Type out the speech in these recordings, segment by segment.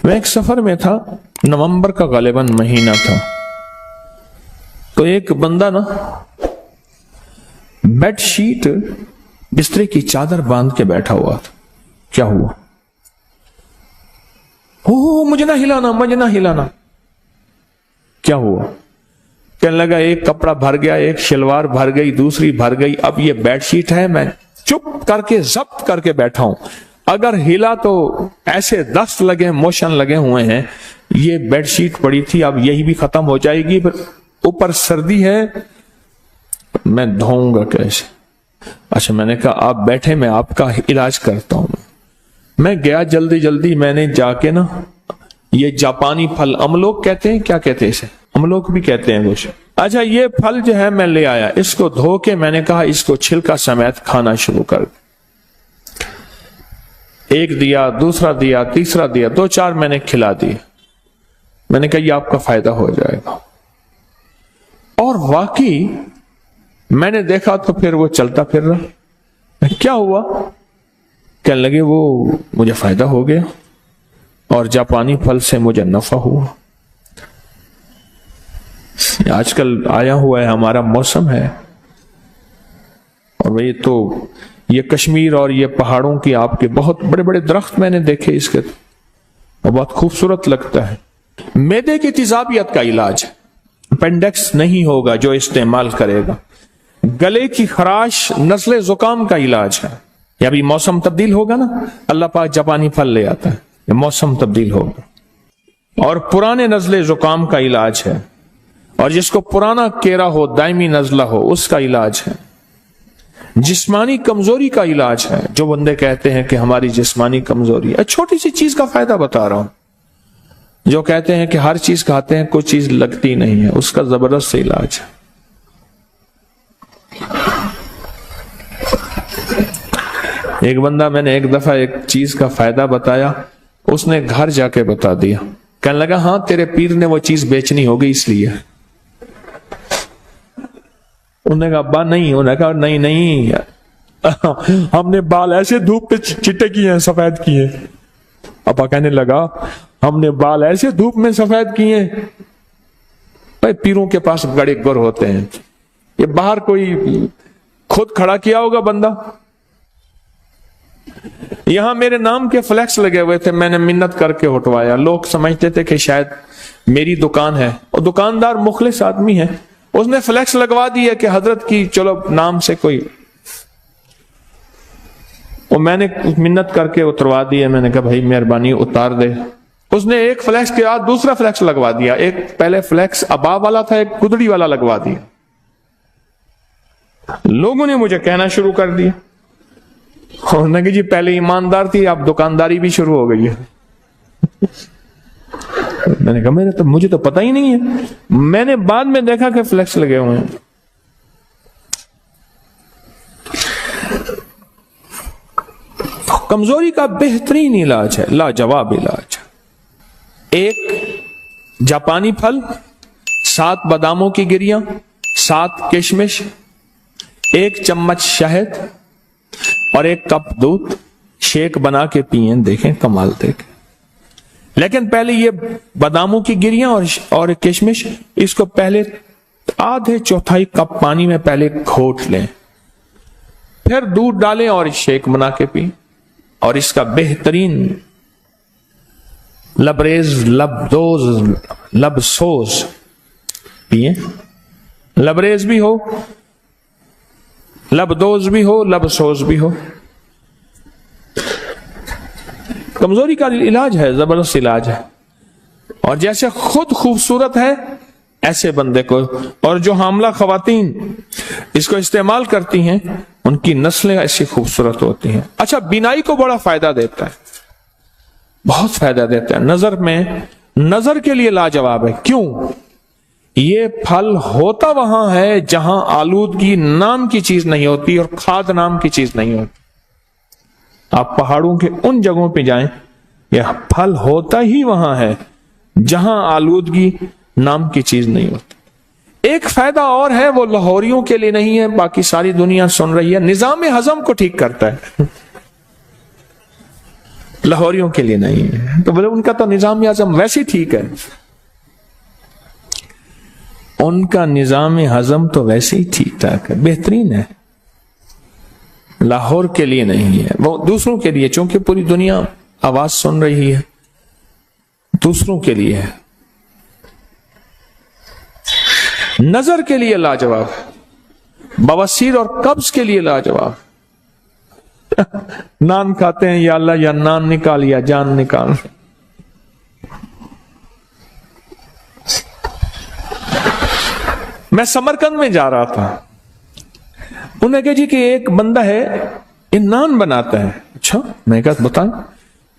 میں ایک سفر میں تھا، نومبر کا غالباً مہینہ تھا، تو ایک بندہ نا بیڈ شیٹ بسترے کی چادر باندھ کے بیٹھا ہوا تھا۔ کیا ہوا؟ مجھے نہ ہلانا، مجھے نہ ہلانا۔ کیا ہوا؟ کہنے لگا ایک کپڑا بھر گیا، ایک شلوار بھر گئی، دوسری بھر گئی، اب یہ بیڈ شیٹ ہے، میں چپ کر کے ضبط کر کے بیٹھا ہوں، اگر ہلا تو ایسے دست لگے، موشن لگے ہوئے ہیں، یہ بیڈ شیٹ پڑی تھی، اب یہی بھی ختم ہو جائے گی، پھر اوپر سردی ہے، میں دھوؤں گا کیسے؟ اچھا، میں نے کہا آپ بیٹھے، میں آپ کا علاج کرتا ہوں۔ میں گیا جلدی جلدی، میں نے جا کے نا یہ جاپانی پھل املوک کہتے ہیں، کیا کہتے ہیں اسے؟ املوک بھی کہتے ہیں کچھ۔ اچھا، یہ پھل جو ہے میں لے آیا، اس کو دھو کے میں نے کہا اس کو چھلکا سمیت کھانا شروع کر۔ ایک دیا، دوسرا دیا، تیسرا دیا، 2-4 میں نے کھلا دی۔ میں نے کہا یہ آپ کا فائدہ ہو جائے گا، اور واقعی میں نے دیکھا تو پھر وہ چلتا پھر رہا۔ کیا ہوا؟ کہنے لگے وہ مجھے فائدہ ہو گیا اور جاپانی پھل سے مجھے نفع ہوا۔ آج کل آیا ہوا ہے ہمارا موسم ہے، اور یہ تو یہ کشمیر اور یہ پہاڑوں کی آپ کے بہت بڑے بڑے درخت میں نے دیکھے اس کے، اور بہت خوبصورت لگتا ہے۔ معدے کی تیزابیت کا علاج، اپینڈکس نہیں ہوگا جو استعمال کرے گا۔ گلے کی خراش، نزلے زکام کا علاج ہے۔ یہ ابھی موسم تبدیل ہوگا نا، اللہ پاک جاپانی پھل لے آتا ہے، یہ موسم تبدیل ہوگا۔ اور پرانے نزلے زکام کا علاج ہے، اور جس کو پرانا کیرا ہو، دائمی نزلہ ہو، اس کا علاج ہے۔ جسمانی کمزوری کا علاج ہے، جو بندے کہتے ہیں کہ ہماری جسمانی کمزوری ہے، چھوٹی سی چیز کا فائدہ بتا رہا ہوں، جو کہتے ہیں کہ ہر چیز کھاتے ہیں کوئی چیز لگتی نہیں ہے، اس کا زبردست علاج ہے۔ ایک بندہ، میں نے ایک دفعہ ایک چیز کا فائدہ بتایا، اس نے گھر جا کے بتا دیا، کہنے لگا ہاں تیرے پیر نے وہ چیز بیچنی ہوگی اس لیے۔ انہوں نے کہا ابا نہیں، انہوں نے کہا نہیں ہم نے بال ایسے دھوپ پہ چٹے کیے ہیں، سفید کیے۔ ابا کہنے لگا ہم نے بال ایسے دھوپ میں سفید کیے ہیں، بھائی پیروں کے پاس بڑے گر ہوتے ہیں، یہ باہر کوئی خود کھڑا کیا ہوگا بندہ۔ یہاں میرے نام کے فلیکس لگے ہوئے تھے، میں نے منت کر کے ہٹوایا، لوگ سمجھتے تھے کہ شاید میری دکان ہے، اور دکاندار مخلص آدمی ہے، اس نے فلیکس لگوا دیا کہ حضرت کی چلو نام سے کوئی، اور میں نے منت کر کے اتروا دیا۔ میں نے کہا بھائی مہربانی اتار دے۔ اس نے ایک فلیکس کے بعد دوسرا فلیکس لگوا دیا، ایک پہلے فلیکس ابا والا تھا، ایک گدڑی والا لگوا دیا۔ لوگوں نے مجھے کہنا شروع کر دیا، انہوں نے کہا جی پہلے ایماندار تھی، اب دکانداری بھی شروع ہو گئی ہے۔ میں نے کہا مجھے تو پتہ ہی نہیں ہے، میں نے بعد میں دیکھا کہ فلیکس لگے ہوئے ہیں۔ کمزوری کا بہترین علاج ہے، لاجواب علاج ہے۔ ایک جاپانی پھل، 7 باداموں کی گریاں، 7 کشمش، 1 چمچ شہد اور 1 کپ دودھ، شیک بنا کے پئیں، دیکھیں کمال دیکھیں۔ لیکن پہلے یہ باداموں کی گریاں اور کشمش، اس کو پہلے آدھے چوتھائی کپ پانی میں پہلے گھوٹ لیں، پھر دودھ ڈالیں اور شیک بنا کے پئیں، اور اس کا بہترین لبریز، لبسوز پئیں، لبریز بھی ہو، لبدوز بھی ہو، لبسوز بھی ہو۔ کمزوری کا علاج ہے، زبردست علاج ہے، اور جیسے خود خوبصورت ہے ایسے بندے کو، اور جو حاملہ خواتین اس کو استعمال کرتی ہیں ان کی نسلیں ایسی خوبصورت ہوتی ہیں۔ اچھا، بینائی کو بڑا فائدہ دیتا ہے، بہت فائدہ دیتا ہے۔ نظر میں، نظر کے لیے لاجواب ہے۔ کیوں؟ یہ پھل ہوتا وہاں ہے جہاں آلودگی نام کی چیز نہیں ہوتی اور کھاد نام کی چیز نہیں ہوتی۔ آپ پہاڑوں کے ان جگہوں پہ جائیں، یہ پھل ہوتا ہی وہاں ہے جہاں آلودگی نام کی چیز نہیں ہوتی۔ ایک فائدہ اور ہے، وہ لاہوریوں کے لیے نہیں ہے، باقی ساری دنیا سن رہی ہے، نظام ہضم کو ٹھیک کرتا ہے۔ لاہوریوں کے لیے نہیں ہے. تو بولے ان کا تو نظام ہضم ویسے ٹھیک ہے, ان کا نظام ہضم تو ویسے ہی ٹھیک ٹھاک ہے, بہترین ہے, لاہور کے لیے نہیں ہے, وہ دوسروں کے لیے, چونکہ پوری دنیا آواز سن رہی ہے, دوسروں کے لیے ہے. نظر کے لیے لاجواب, بواسیر اور قبض کے لیے لاجواب. نان کھاتے ہیں, یا اللہ یا نان نکال یا جان نکال. میں سمرقند میں جا رہا تھا, انہوں نے کہا جی کہ ایک بندہ ہے یہ نان بناتا ہے. اچھا, میں کہا بتائیں.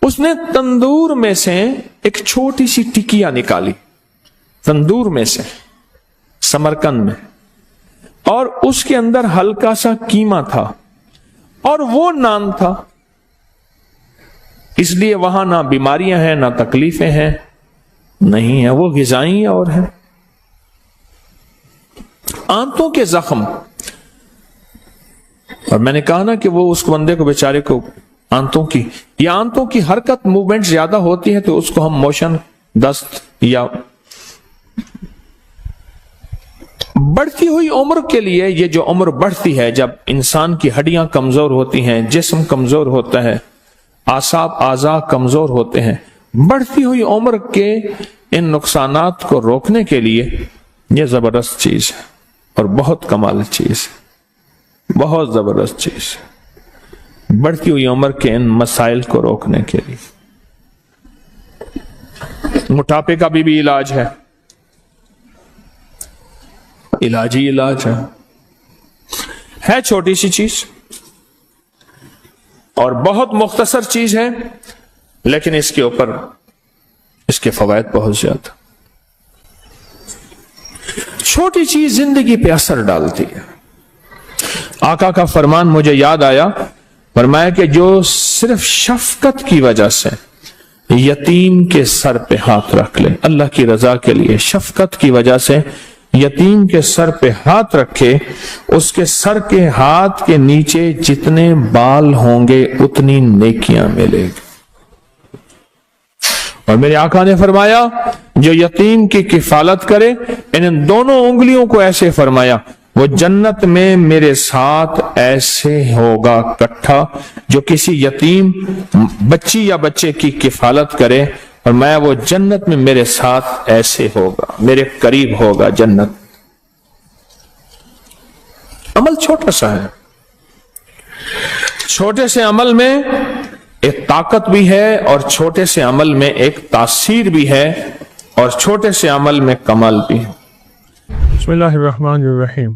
اس نے تندور میں سے ایک چھوٹی سی ٹکیا نکالی, تندور میں سے, سمرقند میں, اور اس کے اندر ہلکا سا قیمہ تھا اور وہ نان تھا. اس لیے وہاں نہ بیماریاں ہیں نہ تکلیفیں ہیں, نہیں ہیں, وہ غذائی اور ہیں. آنتوں کے زخم, اور میں نے کہا نا کہ وہ اس بندے کو بیچارے کو آنتوں کی یا آنتوں کی حرکت موومنٹ زیادہ ہوتی ہے تو اس کو ہم موشن دست یا بڑھتی ہوئی عمر کے لیے, یہ جو عمر بڑھتی ہے جب انسان کی ہڈیاں کمزور ہوتی ہیں, جسم کمزور ہوتا ہے, اعصاب اعضاء کمزور ہوتے ہیں, بڑھتی ہوئی عمر کے ان نقصانات کو روکنے کے لیے یہ زبردست چیز ہے اور بہت کمال چیز ہے, بہت زبردست چیز ہے, بڑھتی ہوئی عمر کے ان مسائل کو روکنے کے لیے. موٹاپے کا بھی علاج ہے, علاج ہی علاج ہے چھوٹی سی چیز اور بہت مختصر چیز ہے, لیکن اس کے اوپر اس کے فوائد بہت زیادہ. چھوٹی چیز زندگی پہ اثر ڈالتی ہے. آقا کا فرمان مجھے یاد آیا, فرمایا کہ جو صرف شفقت کی وجہ سے یتیم کے سر پہ ہاتھ رکھ لے, اللہ کی رضا کے لیے شفقت کی وجہ سے یتیم کے سر پہ ہاتھ رکھے, اس کے سر کے ہاتھ کے نیچے جتنے بال ہوں گے اتنی نیکیاں ملے گی. اور میرے آقا نے فرمایا جو یتیم کی کفالت کرے, ان دونوں انگلیوں کو ایسے فرمایا, وہ جنت میں میرے ساتھ ایسے ہوگا کٹھا, جو کسی یتیم بچی یا بچے کی کفالت کرے, اور میں وہ جنت میں میرے ساتھ ایسے ہوگا, میرے قریب ہوگا جنت. عمل چھوٹا سا ہے, چھوٹے سے عمل میں ایک طاقت بھی ہے اور چھوٹے سے عمل میں ایک تاثیر بھی ہے اور چھوٹے سے عمل میں کمال بھی ہے. بسم اللہ الرحمن الرحیم.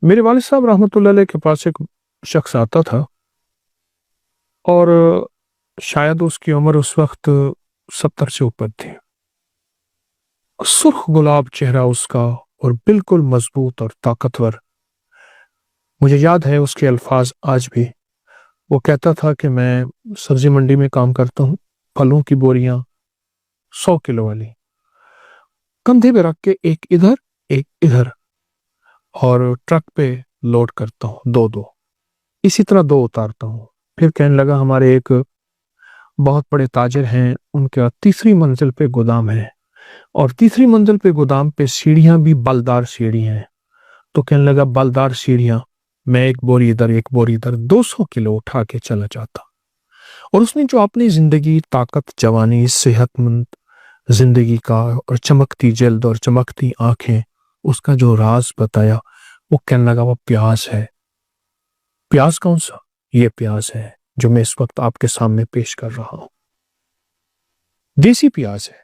میرے والد صاحب رحمۃ اللہ علیہ کے پاس ایک شخص آتا تھا اور شاید اس کی عمر اس وقت 70 سے اوپر تھی. سرخ گلاب چہرہ اس کا اور بالکل مضبوط اور طاقتور. مجھے یاد ہے اس کے الفاظ آج بھی. وہ کہتا تھا کہ میں سبزی منڈی میں کام کرتا ہوں, پھلوں کی بوریاں 100 کلو والی کندھے پہ رکھ کے ایک ادھر ایک ادھر اور ٹرک پہ لوڈ کرتا ہوں, دو اسی طرح 2 اتارتا ہوں. پھر کہنے لگا ہمارے ایک بہت بڑے تاجر ہیں, ان کا 3ری منزل پہ گودام ہے اور 3ری منزل پہ گودام پہ سیڑھیاں بھی بلدار سیڑھیاں ہیں. تو کہنے لگا بلدار سیڑھیاں, میں ایک بوری ادھر ایک بوری ادھر 200 کلو اٹھا کے چلا جاتا. اور اس نے جو اپنی زندگی, طاقت, جوانی, صحت مند زندگی کا اور چمکتی جلد اور چمکتی آنکھیں, اس کا جو راز بتایا, وہ کہنے لگا وہ پیاز ہے. پیاز کون سا؟ یہ پیاز ہے جو میں اس وقت آپ کے سامنے پیش کر رہا ہوں. دیسی پیاز ہے,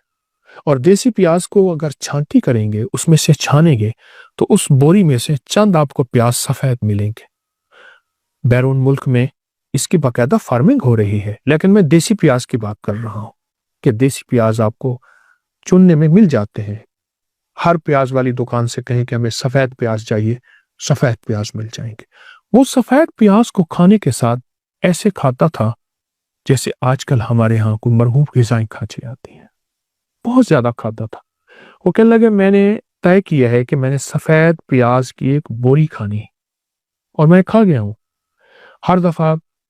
اور دیسی پیاز کو اگر چھانٹی کریں گے, اس میں سے چھانیں گے, تو اس بوری میں سے چند آپ کو پیاز سفید ملیں گے. بیرون ملک میں اس کی باقاعدہ فارمنگ ہو رہی ہے, لیکن میں دیسی پیاز کی بات کر رہا ہوں کہ دیسی پیاز آپ کو چننے میں مل جاتے ہیں. ہر پیاز والی دکان سے کہیں کہ ہمیں سفید پیاز چاہیے, سفید پیاز مل جائیں گے. وہ سفید پیاز کو کھانے کے ساتھ ایسے کھاتا تھا جیسے آج کل ہمارے ہاں کوئی مرغوب غذائیں کھائی جاتی ہیں. بہت زیادہ کھاتا تھا. وہ کہنے لگے میں نے طے کیا ہے کہ میں نے سفید پیاز کی ایک بوری کھانی, اور میں کھا گیا ہوں. ہر دفعہ